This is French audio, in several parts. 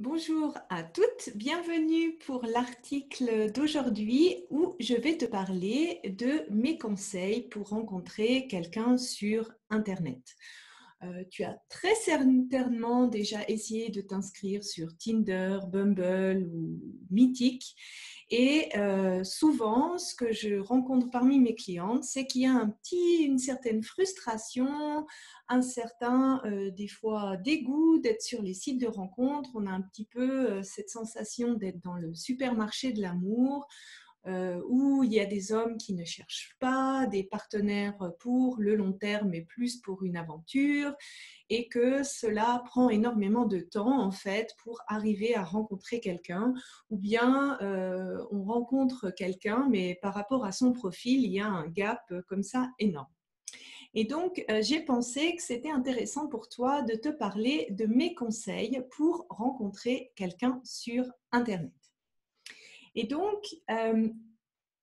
Bonjour à toutes, bienvenue pour l'article d'aujourd'hui où je vais te parler de mes conseils pour rencontrer quelqu'un sur Internet. Tu as très certainement déjà essayé de t'inscrire sur Tinder, Bumble ou Mythic. Et souvent, ce que je rencontre parmi mes clientes, c'est qu'il y a une certaine frustration, un certain, des fois, dégoût d'être sur les sites de rencontres. On a un petit peu cette sensation d'être dans le supermarché de l'amour, où il y a des hommes qui ne cherchent pas des partenaires pour le long terme, mais plus pour une aventure, et que cela prend énormément de temps en fait pour arriver à rencontrer quelqu'un, ou bien on rencontre quelqu'un, mais par rapport à son profil, il y a un gap comme ça énorme. Et donc, j'ai pensé que c'était intéressant pour toi de te parler de mes conseils pour rencontrer quelqu'un sur Internet. Et donc,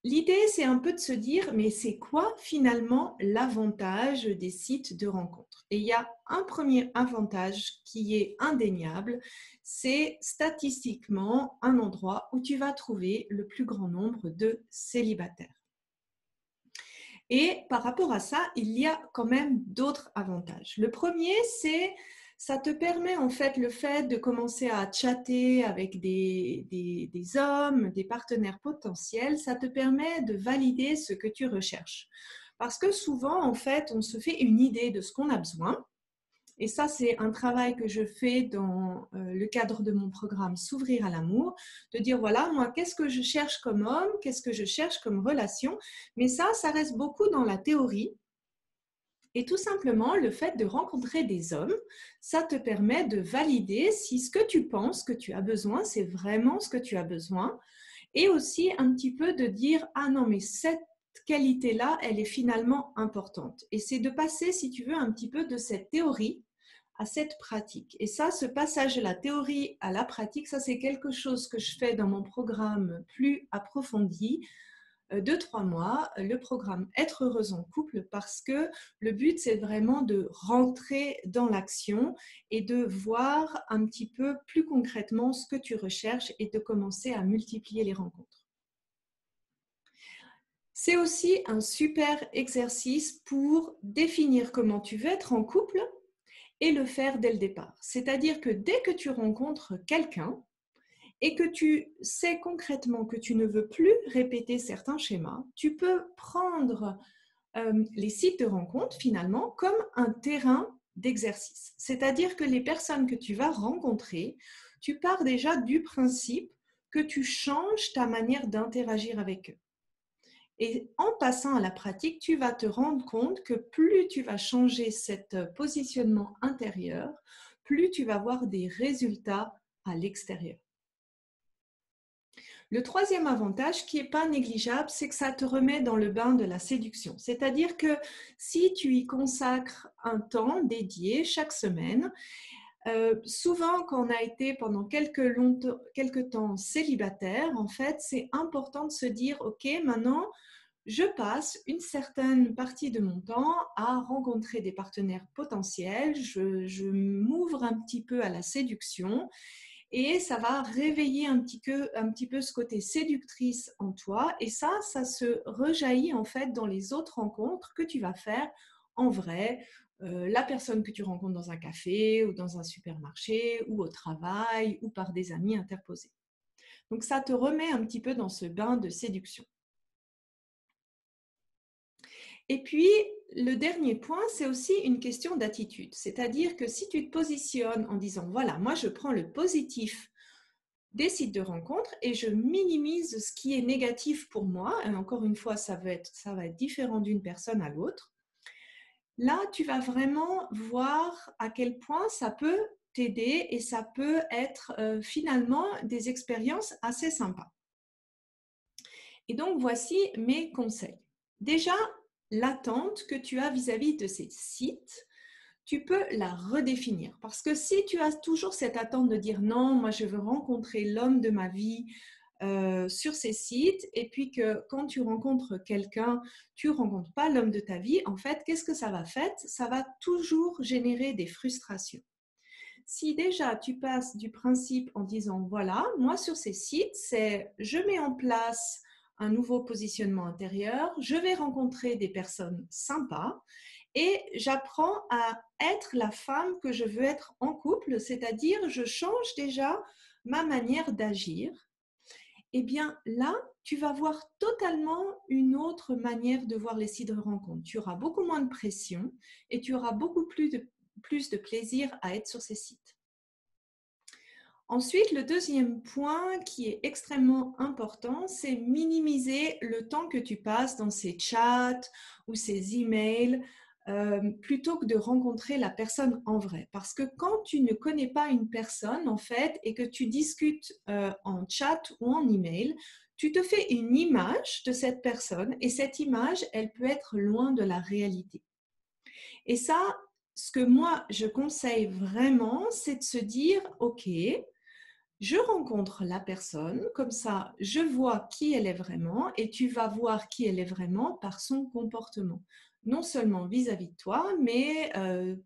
l'idée, c'est un peu de se dire, mais c'est quoi finalement l'avantage des sites de rencontres? Et il y a un premier avantage qui est indéniable, c'est statistiquement un endroit où tu vas trouver le plus grand nombre de célibataires. Et par rapport à ça, il y a quand même d'autres avantages. Le premier, c'est ça te permet en fait le fait de commencer à chatter avec des hommes, des partenaires potentiels, ça te permet de valider ce que tu recherches. Parce que souvent, en fait, on se fait une idée de ce qu'on a besoin. Et ça, c'est un travail que je fais dans le cadre de mon programme S'ouvrir à l'amour, de dire, voilà, moi, qu'est-ce que je cherche comme homme, qu'est-ce que je cherche comme relation. Mais ça reste beaucoup dans la théorie. Et tout simplement, le fait de rencontrer des hommes, ça te permet de valider si ce que tu penses que tu as besoin, c'est vraiment ce que tu as besoin. Et aussi un petit peu de dire, ah non, mais cette qualité-là, elle est finalement importante. Et c'est de passer, si tu veux, un petit peu de cette théorie à cette pratique. Et ça, ce passage de la théorie à la pratique, ça c'est quelque chose que je fais dans mon programme plus approfondi de 3 mois, le programme Être heureuse en couple, parce que le but c'est vraiment de rentrer dans l'action et de voir un petit peu plus concrètement ce que tu recherches et de commencer à multiplier les rencontres. C'est aussi un super exercice pour définir comment tu veux être en couple et le faire dès le départ. C'est-à-dire que dès que tu rencontres quelqu'un et que tu sais concrètement que tu ne veux plus répéter certains schémas, tu peux prendre les sites de rencontre finalement comme un terrain d'exercice. C'est-à-dire que les personnes que tu vas rencontrer, tu pars déjà du principe que tu changes ta manière d'interagir avec eux. Et en passant à la pratique, tu vas te rendre compte que plus tu vas changer cet positionnement intérieur, plus tu vas voir des résultats à l'extérieur. Le troisième avantage, qui n'est pas négligeable, c'est que ça te remet dans le bain de la séduction. C'est-à-dire que si tu y consacres un temps dédié chaque semaine, souvent quand on a été pendant quelques temps célibataire, en fait, c'est important de se dire, ok, maintenant, je passe une certaine partie de mon temps à rencontrer des partenaires potentiels, je m'ouvre un petit peu à la séduction et ça va réveiller un petit peu ce côté séductrice en toi et ça se rejaillit en fait dans les autres rencontres que tu vas faire en vrai. La personne que tu rencontres dans un café ou dans un supermarché ou au travail ou par des amis interposés. Donc ça te remet un petit peu dans ce bain de séduction. Et puis, le dernier point, c'est aussi une question d'attitude. C'est-à-dire que si tu te positionnes en disant, voilà, moi je prends le positif des sites de rencontres et je minimise ce qui est négatif pour moi, et encore une fois, ça va être différent d'une personne à l'autre, là, tu vas vraiment voir à quel point ça peut t'aider et ça peut être finalement des expériences assez sympas. Et donc, voici mes conseils. Déjà, l'attente que tu as vis-à-vis de ces sites, tu peux la redéfinir. Parce que si tu as toujours cette attente de dire non, moi je veux rencontrer l'homme de ma vie sur ces sites, et puis que quand tu rencontres quelqu'un, tu ne rencontres pas l'homme de ta vie, en fait, qu'est-ce que ça va faire? Ça va toujours générer des frustrations. Si déjà tu passes du principe en disant, voilà, moi sur ces sites, c'est je mets en place un nouveau positionnement intérieur, je vais rencontrer des personnes sympas et j'apprends à être la femme que je veux être en couple, c'est-à-dire je change déjà ma manière d'agir. Eh bien là, tu vas voir totalement une autre manière de voir les sites de rencontre. Tu auras beaucoup moins de pression et tu auras beaucoup plus de plaisir à être sur ces sites. Ensuite, le deuxième point qui est extrêmement important, c'est minimiser le temps que tu passes dans ces chats ou ces emails plutôt que de rencontrer la personne en vrai. Parce que quand tu ne connais pas une personne, en fait, et que tu discutes en chat ou en email, tu te fais une image de cette personne et cette image, elle peut être loin de la réalité. Et ça, ce que moi, je conseille vraiment, c'est de se dire, OK, je rencontre la personne, comme ça, je vois qui elle est vraiment et tu vas voir qui elle est vraiment par son comportement. Non seulement vis-à-vis de toi, mais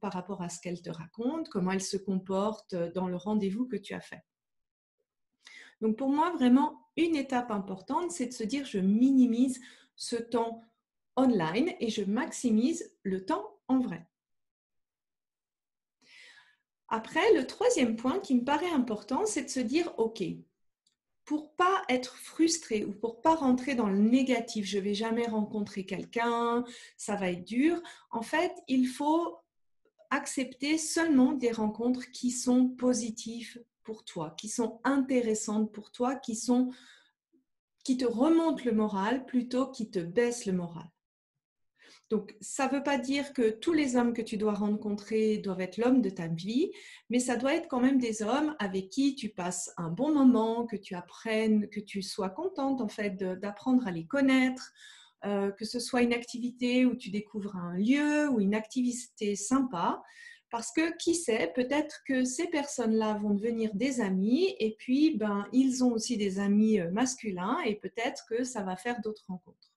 par rapport à ce qu'elle te raconte, comment elle se comporte dans le rendez-vous que tu as fait. Donc pour moi, vraiment, une étape importante, c'est de se dire je minimise ce temps online et je maximise le temps en vrai. Après, le troisième point qui me paraît important, c'est de se dire, OK, pour pas être frustré ou pour pas rentrer dans le négatif, je vais jamais rencontrer quelqu'un, ça va être dur. En fait, il faut accepter seulement des rencontres qui sont positives pour toi, qui sont intéressantes pour toi, qui te remontent le moral plutôt qui te baissent le moral. Donc, ça ne veut pas dire que tous les hommes que tu dois rencontrer doivent être l'homme de ta vie, mais ça doit être quand même des hommes avec qui tu passes un bon moment, que tu apprennes, que tu sois contente en fait d'apprendre à les connaître, que ce soit une activité où tu découvres un lieu ou une activité sympa. Parce que qui sait, peut-être que ces personnes-là vont devenir des amis et puis ils ont aussi des amis masculins et peut-être que ça va faire d'autres rencontres.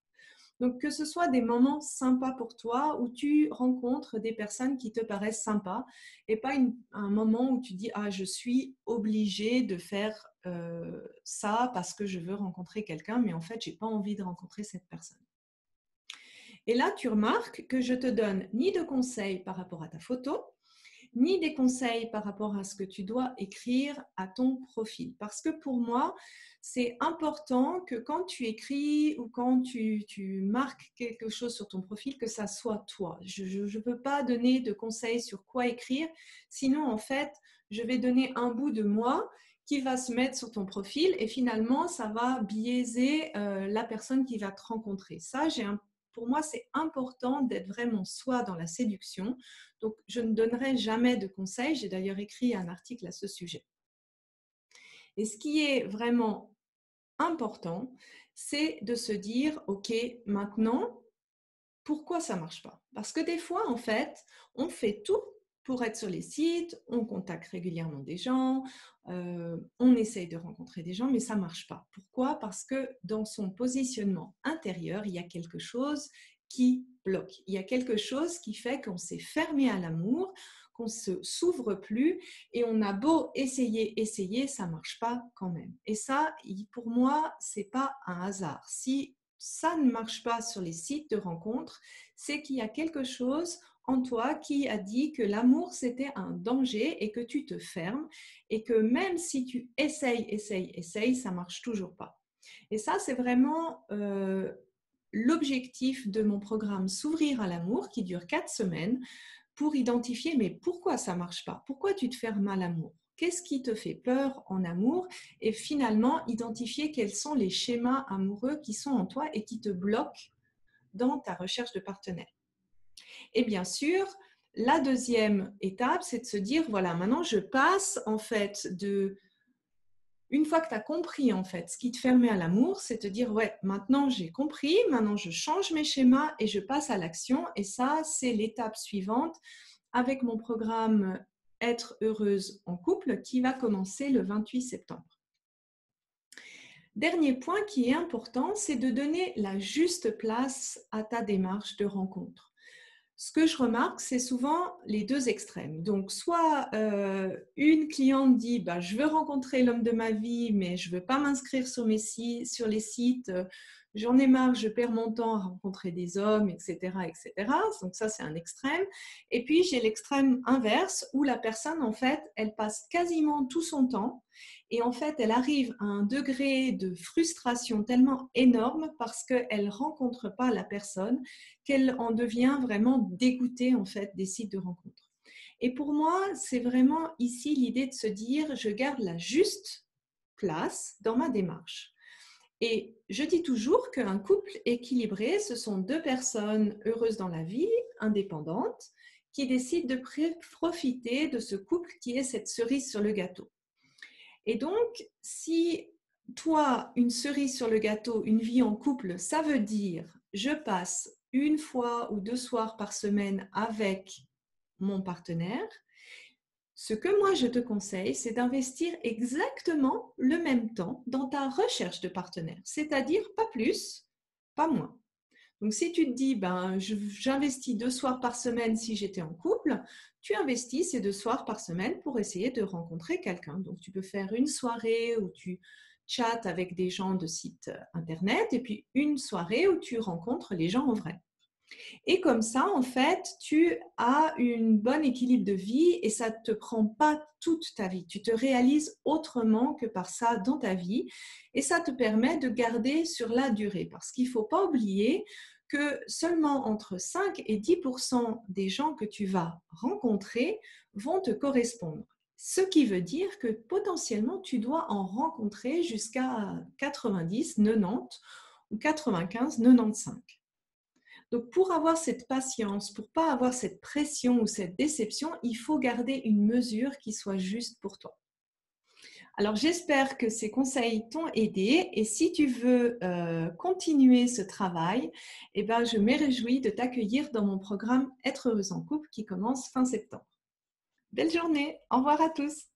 Donc, que ce soit des moments sympas pour toi où tu rencontres des personnes qui te paraissent sympas et pas un moment où tu dis « Ah, je suis obligée de faire ça parce que je veux rencontrer quelqu'un, mais en fait, je n'ai pas envie de rencontrer cette personne. » Et là, tu remarques que je te donne ni de conseils par rapport à ta photo, ni des conseils par rapport à ce que tu dois écrire à ton profil. Parce que pour moi, c'est important que quand tu écris ou quand tu marques quelque chose sur ton profil, que ça soit toi. Je ne peux pas donner de conseils sur quoi écrire, sinon en fait, je vais donner un bout de moi qui va se mettre sur ton profil et finalement, ça va biaiser la personne qui va te rencontrer. Ça, pour moi, c'est important d'être vraiment soi dans la séduction. Donc, je ne donnerai jamais de conseils. J'ai d'ailleurs écrit un article à ce sujet. Et ce qui est vraiment important, c'est de se dire, OK, maintenant, pourquoi ça ne marche pas? Parce que des fois, en fait, on fait tout pour être sur les sites, on contacte régulièrement des gens, on essaye de rencontrer des gens, mais ça ne marche pas. Pourquoi? Parce que dans son positionnement intérieur, il y a quelque chose qui bloque. Il y a quelque chose qui fait qu'on s'est fermé à l'amour, qu'on ne s'ouvre plus et on a beau essayer, ça ne marche pas quand même. Et ça, pour moi, ce n'est pas un hasard. Si ça ne marche pas sur les sites de rencontres, c'est qu'il y a quelque chose en toi qui a dit que l'amour c'était un danger et que tu te fermes et que même si tu essayes, ça marche toujours pas. Et ça, c'est vraiment l'objectif de mon programme S'ouvrir à l'amour qui dure 4 semaines pour identifier mais pourquoi ça marche pas? Pourquoi tu te fermes à l'amour? Qu'est-ce qui te fait peur en amour? Et finalement, identifier quels sont les schémas amoureux qui sont en toi et qui te bloquent dans ta recherche de partenaire. Et bien sûr, la deuxième étape, c'est de se dire, voilà, maintenant je passe en fait une fois que tu as compris en fait ce qui te fermait à l'amour, c'est te dire, ouais, maintenant j'ai compris, maintenant je change mes schémas et je passe à l'action. Et ça, c'est l'étape suivante avec mon programme Être heureuse en couple qui va commencer le 28 septembre. Dernier point qui est important, c'est de donner la juste place à ta démarche de rencontre. ce que je remarque, c'est souvent les deux extrêmes. Donc, soit une cliente dit bah, « je veux rencontrer l'homme de ma vie, mais je ne veux pas m'inscrire sur les sites, j'en ai marre, je perds mon temps à rencontrer des hommes, etc. etc. » Donc ça, c'est un extrême. Et puis, j'ai l'extrême inverse où la personne, en fait, elle passe quasiment tout son temps et en fait, elle arrive à un degré de frustration tellement énorme parce qu'elle ne rencontre pas la personne qu'elle en devient vraiment dégoûtée en fait des sites de rencontres. Et pour moi, c'est vraiment ici l'idée de se dire, je garde la juste place dans ma démarche. Et je dis toujours qu'un couple équilibré, ce sont deux personnes heureuses dans la vie, indépendantes, qui décident de profiter de ce couple qui est cette cerise sur le gâteau. Et donc, si toi, une cerise sur le gâteau, une vie en couple, ça veut dire je passe une fois ou 2 soirs par semaine avec mon partenaire, ce que moi je te conseille, c'est d'investir exactement le même temps dans ta recherche de partenaire, c'est-à-dire pas plus, pas moins. Donc, si tu te dis, ben, j'investis 2 soirs par semaine si j'étais en couple, tu investis ces 2 soirs par semaine pour essayer de rencontrer quelqu'un. Donc, tu peux faire une soirée où tu chattes avec des gens de sites internet et puis une soirée où tu rencontres les gens en vrai. Et comme ça, en fait, tu as un bon équilibre de vie et ça ne te prend pas toute ta vie. Tu te réalises autrement que par ça dans ta vie et ça te permet de garder sur la durée. Parce qu'il ne faut pas oublier que seulement entre 5 et 10% des gens que tu vas rencontrer vont te correspondre. Ce qui veut dire que potentiellement, tu dois en rencontrer jusqu'à 90, 90 ou 95, 95. Donc, pour avoir cette patience, pour ne pas avoir cette pression ou cette déception, il faut garder une mesure qui soit juste pour toi. Alors, j'espère que ces conseils t'ont aidé et si tu veux continuer ce travail, eh ben, je me réjouis de t'accueillir dans mon programme Être heureuse en couple qui commence fin septembre. Belle journée, au revoir à tous.